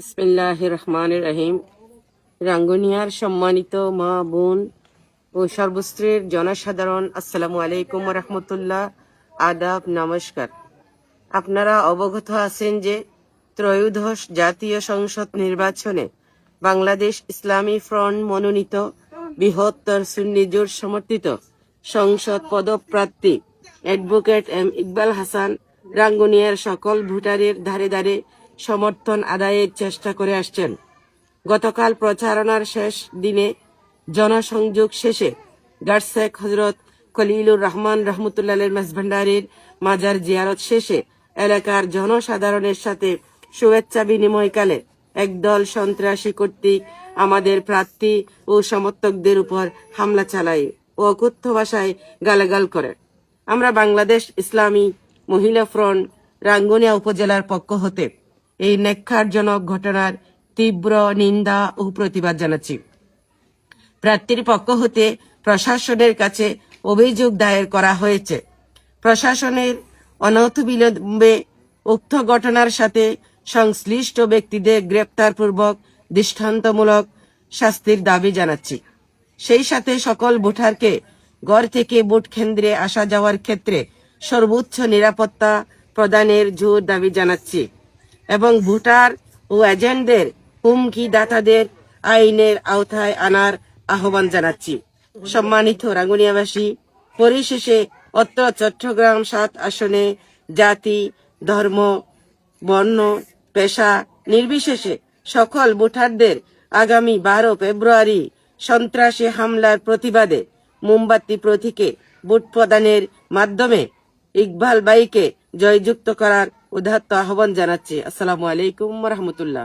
বিসমিল্লাহির রহমানির রহিম। রাঙ্গুনিয়ার সম্মানিত মা বোন ও সর্বশ্রের জনসাধারণ, আসসালামু আলাইকুম রহমতুল্লাহ, আদাব, নমস্কার। আপনারা অবগত আছেন যে ত্রয়োদশ জাতীয় সংসদ নির্বাচনে বাংলাদেশ ইসলামী ফ্রন্ট মনোনীত বৃহত্তর সুন্নি জোট সমর্থিত সংসদ পদপ্রার্থী অ্যাডভোকেট এম ইকবাল হাসান রাঙ্গুনিয়ার সকল ভোটারের ধারে ধারে সমর্থন আদায়ের চেষ্টা করে আসছেন। গতকাল প্রচারণার শেষ দিনে জনসংযোগ শেষে গার্সেক হজরত খলিলুর রহমান রহমতুল্লাহের মেজভান্ডারির মাজার জিয়ারত শেষে এলাকার জনসাধারণের সাথে শুভেচ্ছা বিনিময়কালে একদল সন্ত্রাসী কর্তৃক আমাদের প্রার্থী ও সমর্থকদের উপর হামলা চালায় ও অকথ্য ভাষায় গালাগাল করে। আমরা বাংলাদেশ ইসলামী মহিলা ফ্রন্ট রাঙ্গুনিয়া উপজেলার পক্ষ হতে এই ন্যাক্কারজনক ঘটনার তীব্র নিন্দা ও প্রতিবাদ জানাচ্ছি। প্রার্থীর পক্ষ হতে প্রশাসনের কাছে অভিযোগ দায়ের করা হয়েছে। প্রশাসনের অনতিবিলম্বে উক্ত ঘটনার সাথে সংশ্লিষ্ট ব্যক্তিদের গ্রেপ্তারপূর্বক দৃষ্টান্তমূলক শাস্তির দাবি জানাচ্ছি। সেই সাথে সকল ভোটারকে ঘর থেকে ভোট কেন্দ্রে আসা যাওয়ার ক্ষেত্রে সর্বোচ্চ নিরাপত্তা প্রদানের জোর দাবি জানাচ্ছি এবং ভোটার ও এজেন্টদের হুমকিদাতাদের আইনের আওতায় আনার আহ্বান জানাচ্ছি। সম্মানিত রাঙ্গুনিয়াবাসী, পরিশেষে অত্র চট্টগ্রাম ৭ আসনে জাতি, ধর্ম, বর্ণ, পেশা নির্বিশেষে সকল ভোটারদের আগামী ১২ ফেব্রুয়ারি সন্ত্রাসী হামলার প্রতিবাদে মোমবাতি প্রতীকে ভোট প্রদানের মাধ্যমে ইকবাল ভাইকে জয়যুক্ত করার উদাত্ত আহ্বান জানাচ্ছি। আসসালামু আলাইকুম রহমতুল্লাহ।